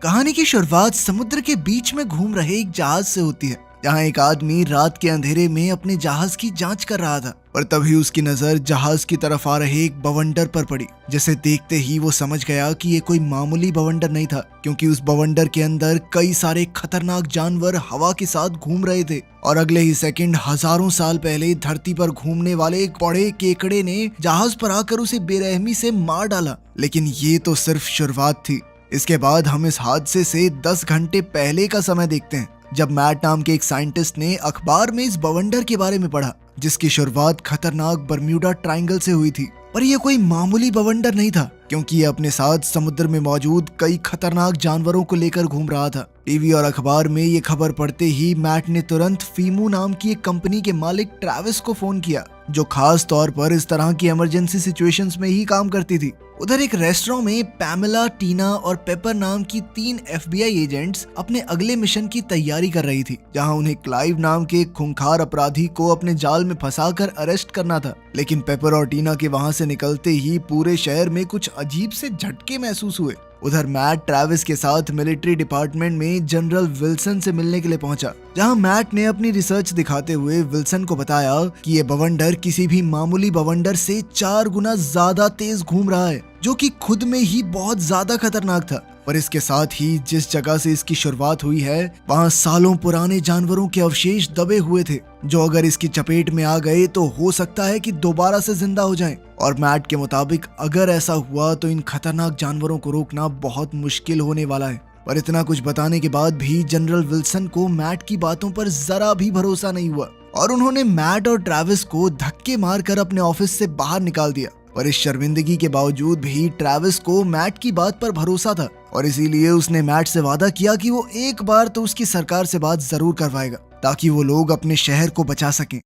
कहानी की शुरुआत समुद्र के बीच में घूम रहे एक जहाज से होती है, जहां एक आदमी रात के अंधेरे में अपने जहाज की जांच कर रहा था। पर तभी उसकी नजर जहाज की तरफ आ रहे एक बवंडर पर पड़ी, जिसे देखते ही वो समझ गया कि ये कोई मामूली बवंडर नहीं था, क्योंकि उस बवंडर के अंदर कई सारे खतरनाक जानवर हवा के साथ घूम रहे थे। और अगले ही सेकंड हजारों साल पहले धरती पर घूमने वाले एक बड़े केकड़े ने जहाज पर आकर उसे बेरहमी से मार डाला। लेकिन ये तो सिर्फ शुरुआत थी। इसके बाद हम इस हादसे से 10 घंटे पहले का समय देखते हैं, जब मैट नाम के एक साइंटिस्ट ने अखबार में इस बवंडर के बारे में पढ़ा, जिसकी शुरुआत खतरनाक बर्म्यूडा ट्रायंगल से हुई थी। पर यह कोई मामूली बवंडर नहीं था, क्योंकि ये अपने साथ समुद्र में मौजूद कई खतरनाक जानवरों को लेकर घूम रहा था। टीवी और अखबार में ये खबर पढ़ते ही मैट ने तुरंत फीमू नाम की एक कंपनी के मालिक ट्रेविस को फोन किया, जो खास तौर पर इस तरह की इमरजेंसी सिचुएशंस में ही काम करती थी। उधर एक रेस्टोरेंट में पैमेला, टीना और पेपर नाम की 3 FBI एजेंट्स अपने अगले मिशन की तैयारी कर रही थी, जहां उन्हें क्लाइव नाम के एक खूंखार अपराधी को अपने जाल में फंसाकर अरेस्ट करना था। लेकिन पेपर और टीना के वहां से निकलते ही पूरे शहर में कुछ अजीब से झटके महसूस हुए। उधर मैट ट्रेविस के साथ मिलिट्री डिपार्टमेंट में जनरल विल्सन से मिलने के लिए पहुंचा, जहां मैट ने अपनी रिसर्च दिखाते हुए विल्सन को बताया कि ये बवंडर किसी भी मामूली बवंडर से 4 गुना ज्यादा तेज घूम रहा है, जो कि खुद में ही बहुत ज्यादा खतरनाक था। पर इसके साथ ही जिस जगह से इसकी शुरुआत हुई है, वहाँ सालों पुराने जानवरों के अवशेष दबे हुए थे, जो अगर इसकी चपेट में आ गए तो हो सकता है कि दोबारा से जिंदा हो जाएं। और मैट के मुताबिक अगर ऐसा हुआ तो इन खतरनाक जानवरों को रोकना बहुत मुश्किल होने वाला है। पर इतना कुछ बताने के बाद भी जनरल विल्सन को मैट की बातों पर जरा भी भरोसा नहीं हुआ, और उन्होंने मैट और ट्रेविस को धक्के मारकर अपने ऑफिस से बाहर निकाल दिया। पर इस शर्मिंदगी के बावजूद भी ट्रेविस को मैट की बात पर भरोसा था, और इसीलिए उसने मैट से वादा किया कि वो एक बार तो उसकी सरकार से बात जरूर करवाएगा, ताकि वो लोग अपने शहर को बचा सकें।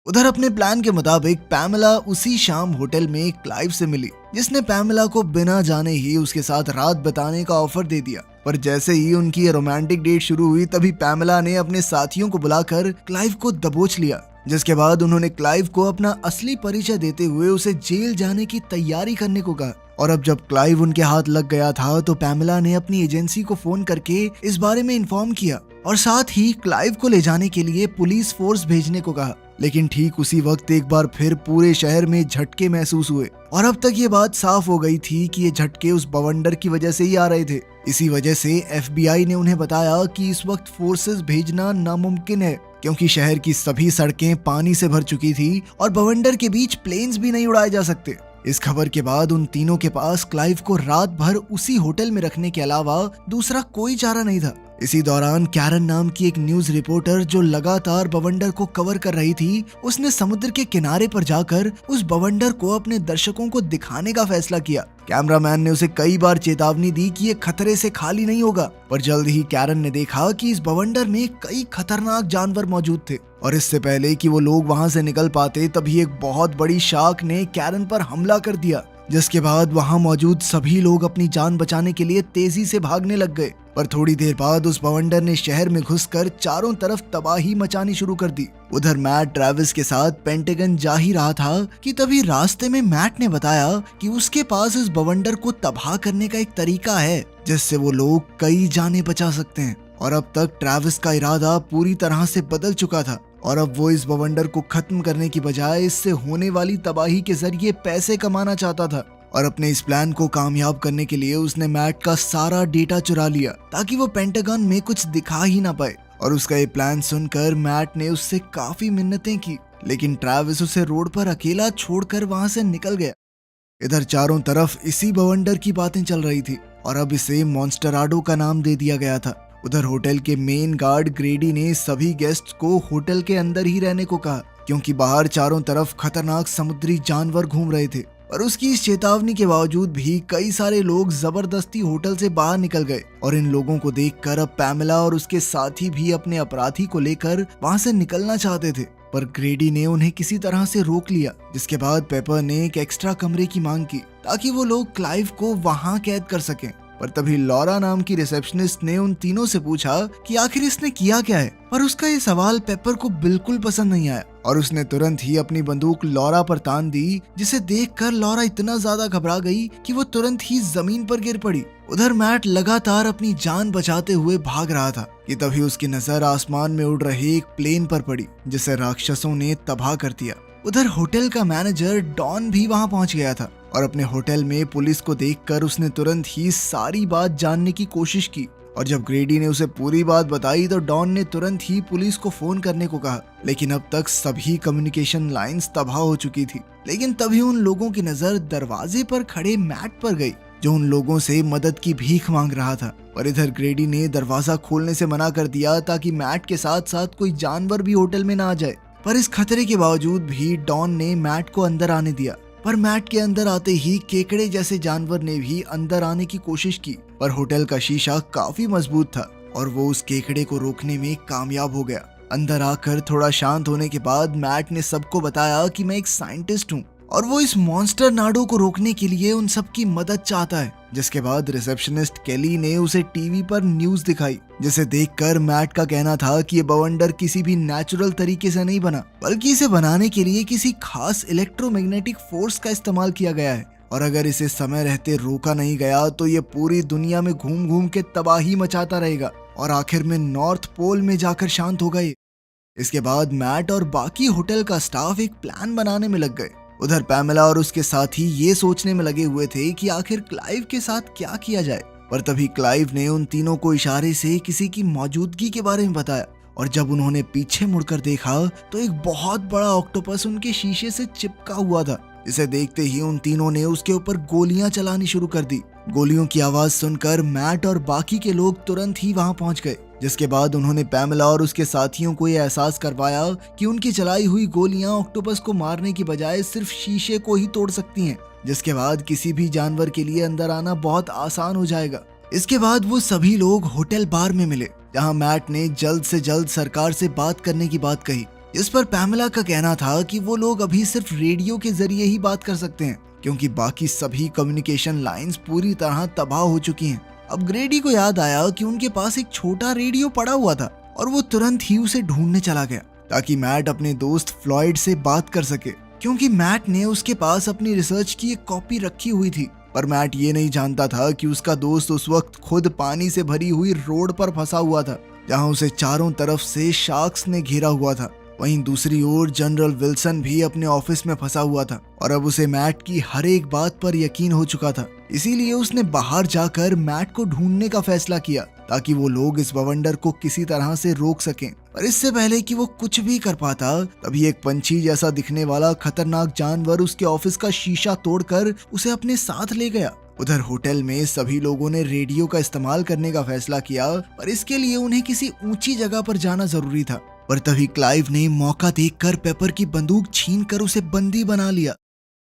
उधर अपने प्लान के मुताबिक पैमेला उसी शाम होटल में क्लाइव से मिली, जिसने पैमेला को बिना जाने ही उसके साथ रात बिताने का ऑफर दे दिया। पर जैसे ही उनकी ये रोमांटिक डेट शुरू हुई, तभी पैमेला ने अपने साथियों को बुलाकर क्लाइव को दबोच लिया, जिसके बाद उन्होंने क्लाइव को अपना असली परिचय देते हुए उसे जेल जाने की तैयारी करने को कहा। और अब जब क्लाइव उनके हाथ लग गया था, तो पैमेला ने अपनी एजेंसी को फोन करके इस बारे में इन्फॉर्म किया, और साथ ही क्लाइव को ले जाने के लिए पुलिस फोर्स भेजने को कहा। लेकिन ठीक उसी वक्त एक बार फिर पूरे शहर में झटके महसूस हुए, और अब तक ये बात साफ हो गई थी कि ये झटके उस बवंडर की वजह से ही आ रहे थे। इसी वजह से FBI ने उन्हें बताया कि इस वक्त फोर्सेस भेजना नामुमकिन है, क्योंकि शहर की सभी सड़कें पानी से भर चुकी थी और बवंडर के बीच प्लेन्स भी नहीं उड़ाए जा सकते। इस खबर के बाद उन तीनों के पास क्लाइव को रात भर उसी होटल में रखने के अलावा दूसरा कोई चारा नहीं था। इसी दौरान कैरन नाम की एक न्यूज रिपोर्टर, जो लगातार बवंडर को कवर कर रही थी, उसने समुद्र के किनारे पर जाकर उस बवंडर को अपने दर्शकों को दिखाने का फैसला किया। कैमरामैन ने उसे कई बार चेतावनी दी कि ये खतरे से खाली नहीं होगा, पर जल्द ही कैरन ने देखा कि इस बवंडर में कई खतरनाक जानवर मौजूद थे, और इससे पहले कि वो लोग वहां से निकल पाते, तभी एक बहुत बड़ी शार्क ने कैरन पर हमला कर दिया, जिसके बाद वहां मौजूद सभी लोग अपनी जान बचाने के लिए तेजी से भागने लग गए। पर थोड़ी देर बाद उस बवंडर ने शहर में घुसकर चारों तरफ तबाही मचानी शुरू कर दी। उधर मैट ट्रेविस के साथ पेंटागन जा ही रहा था कि तभी रास्ते में मैट ने बताया कि उसके पास इस बवंडर को तबाह करने का एक तरीका है, जिससे वो लोग कई जानें बचा सकते हैं। और अब तक ट्रेविस का इरादा पूरी तरह से बदल चुका था, और अब वो इस बवंडर को खत्म करने की बजाय इससे होने वाली तबाही के जरिए पैसे कमाना चाहता था। और अपने इस प्लान को कामयाब करने के लिए उसने मैट का सारा डेटा चुरा लिया, ताकि वो पेंटागन में कुछ दिखा ही ना पाए। और उसका ये प्लान सुनकर मैट ने उससे काफी मिन्नतें की, लेकिन ट्रेविस उसे रोड पर अकेला छोड़कर वहां से निकल गया। इधर चारों तरफ इसी बवंडर की बातें चल रही थी, और अब इसे मॉन्स्टराडो का नाम दे दिया गया था। उधर होटल के मेन गार्ड ग्रेडी ने सभी गेस्ट को होटल के अंदर ही रहने को कहा, क्योंकि बाहर चारों तरफ खतरनाक समुद्री जानवर घूम रहे थे। पर उसकी इस चेतावनी के बावजूद भी कई सारे लोग जबरदस्ती होटल से बाहर निकल गए, और इन लोगों को देखकर अब पैमेला और उसके साथी भी अपने अपराधी को लेकर वहां से निकलना चाहते थे। पर ग्रेडी ने उन्हें किसी तरह से रोक लिया, जिसके बाद पेपर ने एक एक्स्ट्रा कमरे की मांग की, ताकि वो लोग क्लाइव को वहां कैद कर सकें। पर तभी लॉरा नाम की रिसेप्शनिस्ट ने उन तीनों से पूछा कि आखिर इसने किया क्या है। पर उसका ये सवाल पेपर को बिल्कुल पसंद नहीं आया, और उसने तुरंत ही अपनी बंदूक लॉरा पर तान दी, जिसे देखकर लॉरा इतना ज्यादा घबरा गई कि वो तुरंत ही जमीन पर गिर पड़ी। उधर मैट लगातार अपनी जान बचाते हुए भाग रहा था कि तभी उसकी नजर आसमान में उड़ रहे एक प्लेन पर पड़ी जिसे राक्षसों ने तबाह कर दिया। उधर होटल का मैनेजर डॉन भी वहां पहुंच गया था और अपने होटल में पुलिस को देखकर उसने तुरंत ही सारी बात जानने की कोशिश की। और जब ग्रेडी ने उसे पूरी बात बताई तो डॉन ने तुरंत ही पुलिस को फोन करने को कहा, लेकिन अब तक सभी कम्युनिकेशन लाइंस तबाह हो चुकी थी। लेकिन तभी उन लोगों की नजर दरवाजे पर खड़े मैट पर गई जो उन लोगों से मदद की भीख मांग रहा था। और इधर ग्रेडी ने दरवाजा खोलने से मना कर दिया ताकि मैट के साथ साथ कोई जानवर भी होटल में ना आ जाए। पर इस खतरे के बावजूद भी डॉन ने मैट को अंदर आने दिया। पर मैट के अंदर आते ही केकड़े जैसे जानवर ने भी अंदर आने की कोशिश की, पर होटल का शीशा काफी मजबूत था और वो उस केकड़े को रोकने में कामयाब हो गया। अंदर आकर थोड़ा शांत होने के बाद मैट ने सबको बताया कि मैं एक साइंटिस्ट हूँ और वो इस मॉन्स्टर नाडो को रोकने के लिए उन सबकी मदद चाहता है। जिसके बाद रिसेप्शनिस्ट केली ने उसे टीवी पर न्यूज दिखाई, जिसे देखकर मैट का कहना था कि ये बवंडर किसी भी नेचुरल तरीके से नहीं बना, बल्कि इसे बनाने के लिए किसी खास इलेक्ट्रोमैग्नेटिक फोर्स का इस्तेमाल किया गया है। और अगर इसे समय रहते रोका नहीं गया तो ये पूरी दुनिया में घूम घूम के तबाही मचाता रहेगा और आखिर में नॉर्थ पोल में जाकर शांत होगा ये। इसके बाद मैट और बाकी होटल का स्टाफ एक प्लान बनाने में लग गए। उधर पैमेला और उसके साथी ये सोचने में लगे हुए थे कि आखिर क्लाइव के साथ क्या किया जाए। पर तभी क्लाइव ने उन तीनों को इशारे से किसी की मौजूदगी के बारे में बताया और जब उन्होंने पीछे मुड़कर देखा तो एक बहुत बड़ा ऑक्टोपस उनके शीशे से चिपका हुआ था। इसे देखते ही उन तीनों ने उसके ऊपर गोलियां चलानी शुरू कर दी। गोलियों की आवाज सुनकर मैट और बाकी के लोग तुरंत ही वहां पहुंच गए, जिसके बाद उन्होंने पैमेला और उसके साथियों को यह एहसास करवाया कि उनकी चलाई हुई गोलियां ऑक्टोपस को मारने की बजाय सिर्फ शीशे को ही तोड़ सकती हैं, जिसके बाद किसी भी जानवर के लिए अंदर आना बहुत आसान हो जाएगा। इसके बाद वो सभी लोग होटल बार में मिले, जहां मैट ने जल्द से जल्द सरकार से बात करने की बात कही। इस पर पैमेला का कहना था कि वो लोग अभी सिर्फ रेडियो के जरिए ही बात कर सकते हैं क्योंकि बाकी सभी कम्युनिकेशन लाइंस पूरी तरह तबाह हो चुकी हैं। अब ग्रेडी को याद आया कि उनके पास एक छोटा रेडियो पड़ा हुआ था और वो तुरंत ही उसे ढूंढने चला गया ताकि मैट अपने दोस्त फ्लॉयड से बात कर सके, क्योंकि मैट ने उसके पास अपनी रिसर्च की एक कॉपी रखी हुई थी। पर मैट ये नहीं जानता था कि उसका दोस्त उस वक्त खुद पानी से भरी हुई रोड पर फंसा हुआ था जहां उसे चारों तरफ से शार्क्स ने घेरा हुआ था। वहीं दूसरी ओर जनरल विल्सन भी अपने ऑफिस में फंसा हुआ था और अब उसे मैट की हर एक बात पर यकीन हो चुका था। इसीलिए उसने बाहर जाकर मैट को ढूंढने का फैसला किया ताकि वो लोग इस बवंडर को किसी तरह से रोक सकें। पर इससे पहले कि वो कुछ भी कर पाता तभी एक पंछी जैसा दिखने वाला खतरनाक जानवर उसके ऑफिस का शीशा तोड़कर उसे अपने साथ ले गया। उधर होटल में सभी लोगों ने रेडियो का इस्तेमाल करने का फैसला किया, पर इसके लिए उन्हें किसी ऊंची जगह पर जाना जरूरी था। पर तभी क्लाइव ने मौका देखकर पेपर की बंदूक छीनकर उसे बंदी बना लिया,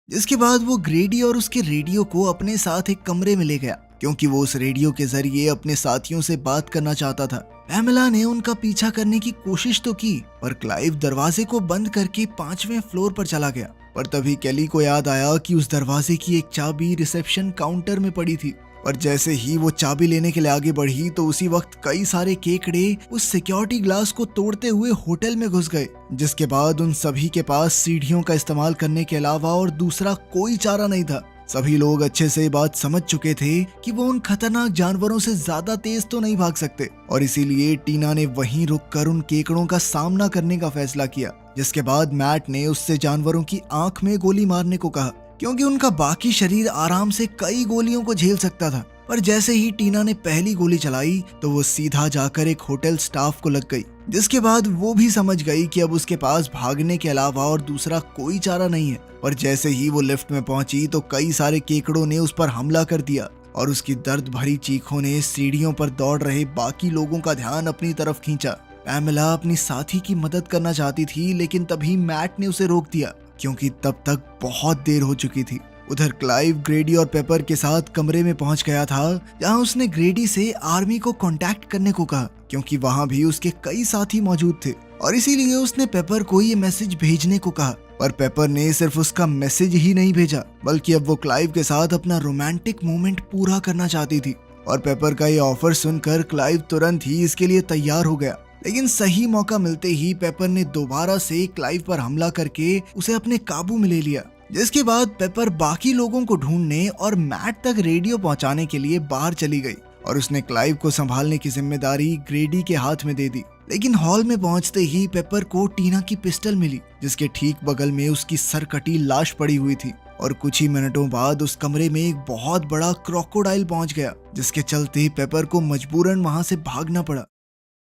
जिसके बाद वो ग्रेडी और उसके रेडियो को अपने साथ एक कमरे में ले गया क्योंकि वो उस रेडियो के जरिए अपने साथियों से बात करना चाहता था। पैमेला ने उनका पीछा करने की कोशिश तो की, पर क्लाइव दरवाजे को बंद करके 5वें फ्लोर पर चला गया। पर तभी केली को याद आया कि उस दरवाजे की एक चाबी रिसेप्शन काउंटर में पड़ी थी और जैसे ही वो चाबी लेने के लिए आगे बढ़ी तो उसी वक्त कई सारे केकड़े उस सिक्योरिटी ग्लास को तोड़ते हुए होटल में घुस गए, जिसके बाद उन सभी के पास सीढ़ियों का इस्तेमाल करने के अलावा और दूसरा कोई चारा नहीं था। सभी लोग अच्छे से बात समझ चुके थे कि वो उन खतरनाक जानवरों से ज्यादा तेज तो नहीं भाग सकते और इसीलिए टीना ने वहीं रुककर उन केकड़ों का सामना करने का फैसला किया। जिसके बाद मैट ने उससे जानवरों की आंख में गोली मारने को कहा क्योंकि उनका बाकी शरीर आराम से कई गोलियों को झेल सकता था। पर जैसे ही टीना ने पहली गोली चलाई तो वो सीधा जाकर एक होटल स्टाफ को लग गई, जिसके बाद वो भी समझ गई कि अब उसके पास भागने के अलावा और दूसरा कोई चारा नहीं है। पर जैसे ही वो लिफ्ट में पहुंची तो कई सारे केकड़ों ने उस पर हमला कर दिया और उसकी दर्द भरी चीखों ने सीढ़ियों पर दौड़ रहे बाकी लोगों का ध्यान अपनी तरफ खींचा। पैमेला अपनी साथी की मदद करना चाहती थी, लेकिन तभी मैट ने उसे रोक दिया क्योंकि तब तक बहुत देर हो चुकी थी। उधर क्लाइव ग्रेडी और पेपर के साथ कमरे में पहुंच गया था, जहां उसने ग्रेडी से आर्मी को कांटेक्ट करने को कहा क्योंकि वहां भी उसके कई साथी मौजूद थे और इसीलिए उसने पेपर को ये मैसेज भेजने को कहा। पर पेपर ने सिर्फ उसका मैसेज ही नहीं भेजा, बल्कि अब वो क्लाइव के साथ अपना रोमांटिक मोमेंट पूरा करना चाहती थी। और पेपर का ये ऑफर सुनकर क्लाइव तुरंत ही इसके लिए तैयार हो गया। लेकिन सही मौका मिलते ही पेपर ने दोबारा से क्लाइव पर हमला करके उसे अपने काबू में ले लिया जिसके बाद पेपर बाकी लोगों को ढूंढने और मैट तक रेडियो पहुंचाने के लिए बाहर चली गई और उसने क्लाइव को संभालने की जिम्मेदारी ग्रेडी के हाथ में दे दी। लेकिन हॉल में पहुंचते ही पेपर को टीना की पिस्टल मिली, जिसके ठीक बगल में उसकी सरकटी लाश पड़ी हुई थी। और कुछ ही मिनटों बाद उस कमरे में एक बहुत बड़ा क्रोकोडाइल पहुंच गया, जिसके चलते पेपर को मजबूरन वहां से भागना पड़ा।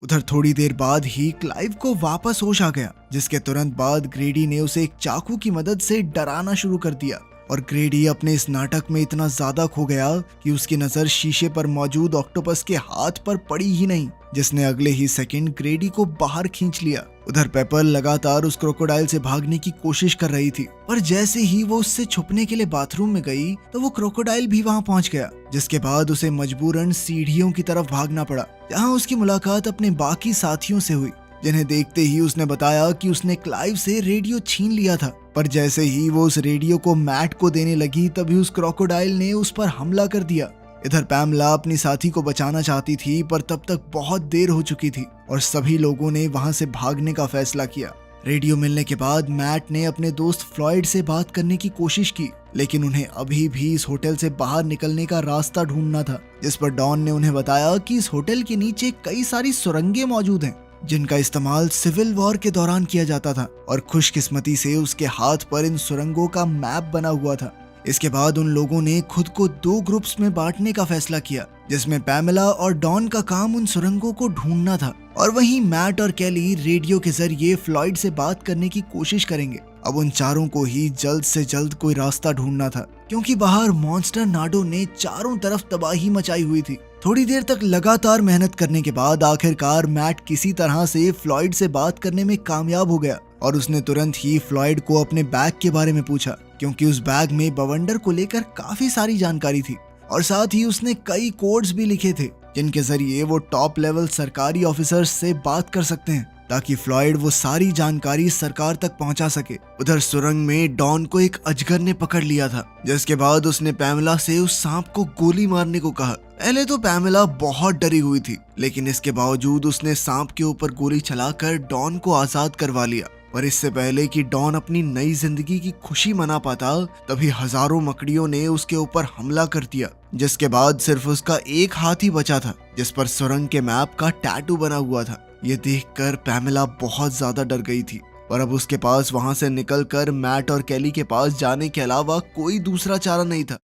उधर थोड़ी देर बाद ही क्लाइव को वापस होश आ गया, जिसके तुरंत बाद ग्रेडी ने उसे एक चाकू की मदद से डराना शुरू कर दिया। और ग्रेडी अपने इस नाटक में इतना ज्यादा खो गया कि उसकी नजर शीशे पर मौजूद ऑक्टोपस के हाथ पर पड़ी ही नहीं, जिसने अगले ही सेकंड ग्रेडी को बाहर खींच लिया। उधर पेपर लगातार उस क्रोकोडाइल से भागने की कोशिश कर रही थी, पर जैसे ही वो उससे छुपने के लिए बाथरूम में गई तो वो क्रोकोडाइल भी वहां पहुंच गया, जिसके बाद उसे मजबूरन सीढ़ियों की तरफ भागना पड़ा, जहां उसकी मुलाकात अपने बाकी साथियों से हुई, जिन्हें देखते ही उसने बताया कि उसने क्लाइव से रेडियो छीन लिया था। पर जैसे ही वो उस रेडियो को मैट को देने लगी तभी उस क्रोकोडाइल ने उस पर हमला कर दिया। इधर पैमला अपनी साथी को बचाना चाहती थी, पर तब तक बहुत देर हो चुकी थी और सभी लोगों ने वहां से भागने का फैसला किया। रेडियो मिलने के बाद मैट ने अपने दोस्त फ्लॉयड से बात करने की कोशिश की, लेकिन उन्हें अभी भी इस होटल से बाहर निकलने का रास्ता ढूंढना था, जिस पर डॉन ने उन्हें बताया कि इस होटल के नीचे कई सारी सुरंगें मौजूद हैं, जिनका इस्तेमाल सिविल वॉर के दौरान किया जाता था। और खुशकिस्मती से उसके हाथ पर इन सुरंगों का मैप बना हुआ था। इसके बाद उन लोगों ने खुद को 2 ग्रुप्स में बांटने का फैसला किया, जिसमें पैमेला और डॉन का काम उन सुरंगों को ढूंढना था, और वहीं मैट और केली रेडियो के जरिए फ्लॉयड से बात करने की कोशिश करेंगे। अब उन चारों को ही जल्द से जल्द कोई रास्ता ढूंढना था, क्योंकि बाहर मॉन्स्टर नाडो ने चारों तरफ तबाही मचाई हुई थी। थोड़ी देर तक लगातार मेहनत करने के बाद आखिरकार मैट किसी तरह से फ्लॉयड से बात करने में कामयाब हो गया, और उसने तुरंत ही फ्लॉयड को अपने बैग के बारे में पूछा, क्योंकि उस बैग में बवंडर को लेकर काफी सारी जानकारी थी, और साथ ही उसने कई कोड्स भी लिखे थे, जिनके जरिए वो टॉप लेवल सरकारी ऑफिसर्स से बात कर सकते हैं, ताकि फ्लॉयड वो सारी जानकारी सरकार तक पहुंचा सके। उधर सुरंग में डॉन को एक अजगर ने पकड़ लिया था, जिसके बाद उसने पैमेला से उस सांप को गोली मारने को कहा। पहले तो पैमेला बहुत डरी हुई थी, लेकिन इसके बावजूद उसने सांप के ऊपर गोली चलाकर डॉन को आजाद करवा लिया। पर इससे पहले कि डॉन अपनी नई जिंदगी की खुशी मना पाता, तभी हजारों मकड़ियों ने उसके ऊपर हमला कर दिया, जिसके बाद सिर्फ उसका एक हाथ ही बचा था, जिस पर सुरंग के मैप का टैटू बना हुआ था। ये देखकर पैमेला बहुत ज्यादा डर गई थी, और अब उसके पास वहां से निकलकर मैट और केली के पास जाने के अलावा कोई दूसरा चारा नहीं था।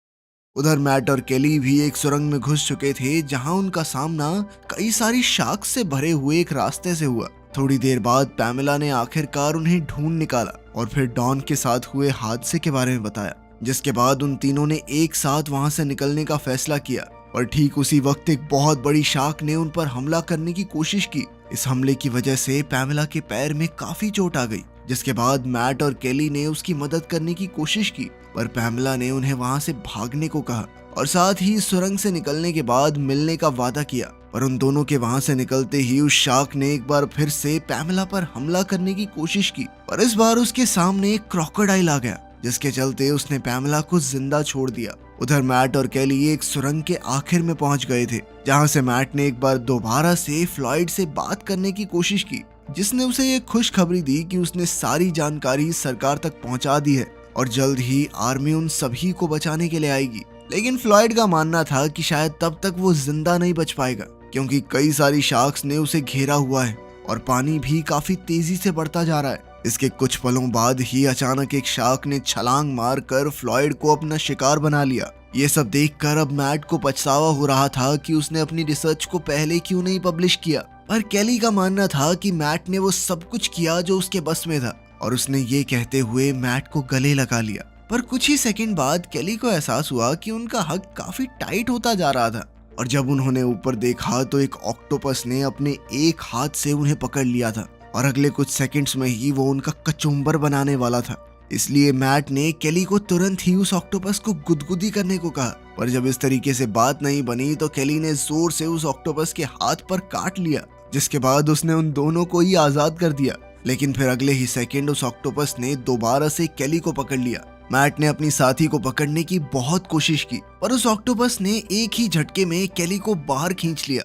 उधर मैट और केली भी एक सुरंग में घुस चुके थे, जहां उनका सामना कई सारी शार्क से भरे हुए एक रास्ते से हुआ। थोड़ी देर बाद पैमेला ने आखिरकार उन्हें ढूंढ निकाला और फिर डॉन के साथ हुए हादसे के बारे में बताया, जिसके बाद उन तीनों ने एक साथ वहां से निकलने का फैसला किया। और ठीक उसी वक्त एक बहुत बड़ी शार्क ने उन पर हमला करने की कोशिश की। इस हमले की वजह से पैमेला के पैर में काफी चोट आ गई, जिसके बाद मैट और केली ने उसकी मदद करने की कोशिश की, पर पैमेला ने उन्हें वहां से भागने को कहा और साथ ही सुरंग से निकलने के बाद मिलने का वादा किया। पर उन दोनों के वहां से निकलते ही उस शार्क ने एक बार फिर से पैमेला पर हमला करने की कोशिश की, पर इस बार उसके सामने एक क्रोकोडाइल आ गया, जिसके चलते उसने पैमेला को जिंदा छोड़ दिया। उधर मैट और केली एक सुरंग के आखिर में पहुंच गए थे, जहां से मैट ने एक बार दोबारा से फ्लॉयड से बात करने की कोशिश की, जिसने उसे ये खुशखबरी दी कि उसने सारी जानकारी सरकार तक पहुंचा दी है और जल्द ही आर्मी उन सभी को बचाने के लिए आएगी। लेकिन फ्लॉयड का मानना था कि शायद तब तक वो जिंदा नहीं बच पाएगा, क्योंकि कई सारी शार्क्स ने उसे घेरा हुआ है और पानी भी काफी तेजी से बढ़ता जा रहा है। इसके कुछ पलों बाद ही अचानक एक शार्क ने छलांग मारकर फ्लॉयड को अपना शिकार बना लिया। ये सब देखकर अब मैट को पछतावा हो रहा था कि उसने अपनी रिसर्च को पहले क्यों नहीं पब्लिश किया, पर केली का मानना था कि मैट ने वो सब कुछ किया जो उसके बस में था, और उसने ये कहते हुए मैट को गले लगा लिया। पर कुछ ही सेकंड बाद केली को एहसास हुआ कि उनका हक काफी टाइट होता जा रहा था, और जब उन्होंने ऊपर देखा तो एक ऑक्टोपस ने अपने एक हाथ से उन्हें पकड़ लिया था, और अगले कुछ सेकंड्स में ही वो उनका कचुम्बर बनाने वाला था। इसलिए मैट ने केली को तुरंत ही उस ऑक्टोपस को गुदगुदी करने को कहा, पर जब इस तरीके से बात नहीं बनी तो केली ने जोर से उस ऑक्टोपस के हाथ पर काट लिया, जिसके बाद उसने उन दोनों को ही आजाद कर दिया। लेकिन फिर अगले ही सेकंड उस ऑक्टोपस ने दोबारा से केली को पकड़ लिया। मैट ने अपनी साथी को पकड़ने की बहुत कोशिश की, पर उस ऑक्टोपस ने एक ही झटके में केली को बाहर खींच लिया।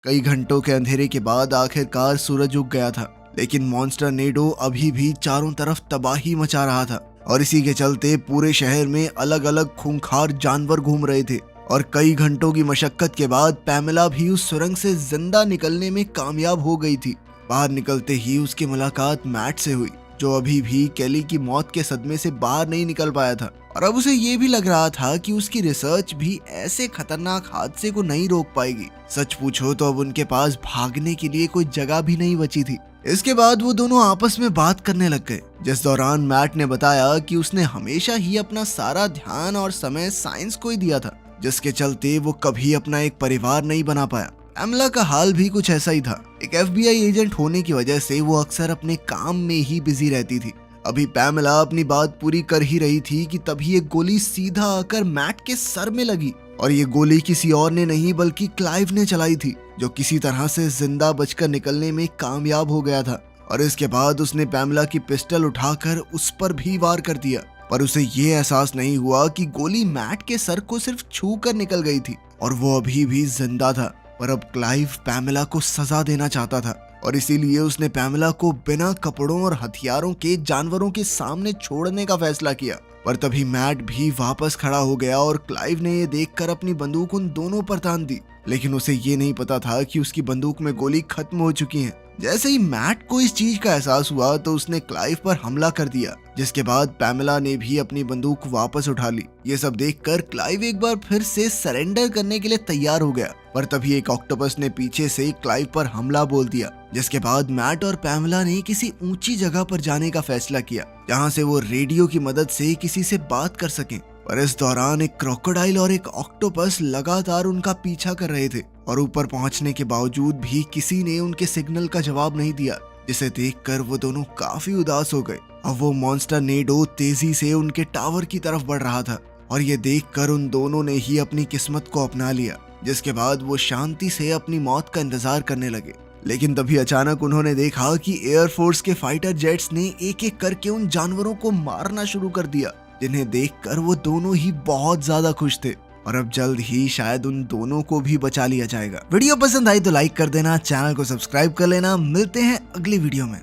कई घंटों के अंधेरे के बाद आखिरकार सूरज उग गया था, लेकिन मॉन्स्टर नेडो अभी भी चारों तरफ तबाही मचा रहा था। और इसी के चलते पूरे शहर में अलग अलग खूंखार जानवर घूम रहे थे। और कई घंटों की मशक्कत के बाद पैमेला भी उस सुरंग से जिंदा निकलने में कामयाब हो गई थी। बाहर निकलते ही उसकी मुलाकात मैट से हुई, जो अभी भी केली की मौत के सदमे से बाहर नहीं निकल पाया था। और अब उसे ये भी लग रहा था कि उसकी रिसर्च भी ऐसे खतरनाक हादसे को नहीं रोक पाएगी। सच पूछो तो अब उनके पास भागने के लिए कोई जगह भी नहीं बची थी। इसके बाद वो दोनों आपस में बात करने लग गए, जिस दौरान मैट ने बताया कि उसने हमेशा ही अपना सारा ध्यान और समय साइंस को ही दिया था, जिसके चलते वो कभी अपना एक परिवार नहीं बना पाया। पैमेला का हाल भी कुछ ऐसा ही था। एक FBI एजेंट होने की वजह से वो अक्सर अपने काम में ही बिजी रहती थी। अभी पैमेला अपनी बात पूरी कर ही रही थी कि तभी एक गोली सीधा आकर मैट के सर में लगी। और ये गोली किसी और ने नहीं बल्कि क्लाइव ने चलाई थी, जो किसी तरह से जिंदा बचकर निकलने में कामयाब हो गया था। और इसके बाद उसने पैमेला की पिस्टल उठाकर उस पर भी वार कर दिया, पर उसे ये एहसास नहीं हुआ कि गोली मैट के सर को सिर्फ छू कर निकल गई थी और वो अभी भी जिंदा था। पर अब क्लाइव पैमेला को सजा देना चाहता था और इसीलिए उसने पैमेला को बिना कपड़ों और हथियारों के जानवरों के सामने छोड़ने का फैसला किया। पर तभी मैट भी वापस खड़ा हो गया और क्लाइव ने ये देखकर अपनी बंदूक उन दोनों पर तान दी, लेकिन उसे ये नहीं पता था कि उसकी बंदूक में गोली खत्म हो चुकी है। जैसे ही मैट को इस चीज का एहसास हुआ तो उसने क्लाइव पर हमला कर दिया, जिसके बाद पैमेला ने भी अपनी बंदूक वापस उठा ली। ये सब देखकर क्लाइव एक बार फिर से सरेंडर करने के लिए तैयार हो गया, पर तभी एक ऑक्टोपस ने पीछे से क्लाइव पर हमला बोल दिया, जिसके बाद मैट और पैमेला ने किसी ऊंची जगह पर जाने का फैसला किया, जहां से वो रेडियो की मदद से किसी से बात कर सकें। पर इस दौरान एक क्रोकोडाइल और एक ऑक्टोपस लगातार उनका पीछा कर रहे थे और ऊपर पहुंचने के बावजूद भी किसी ने उनके सिग्नल का जवाब नहीं दिया, जिसे देखकर वो दोनों काफी उदास हो गए। अब वो मॉन्स्टर नेडो तेजी से उनके टावर की तरफ बढ़ रहा था और ये देखकर उन दोनों ने ही अपनी किस्मत को अपना लिया, जिसके बाद वो शांति से अपनी मौत का इंतजार करने लगे। लेकिन तभी अचानक उन्होंने देखा कि एयरफोर्स के फाइटर जेट्स ने एक एक करके उन जानवरों को मारना शुरू कर दिया, जिन्हें देखकर वो दोनों ही बहुत ज्यादा खुश थे और अब जल्द ही शायद उन दोनों को भी बचा लिया जाएगा। वीडियो पसंद आई तो लाइक कर देना, चैनल को सब्सक्राइब कर लेना। मिलते हैं अगली वीडियो में।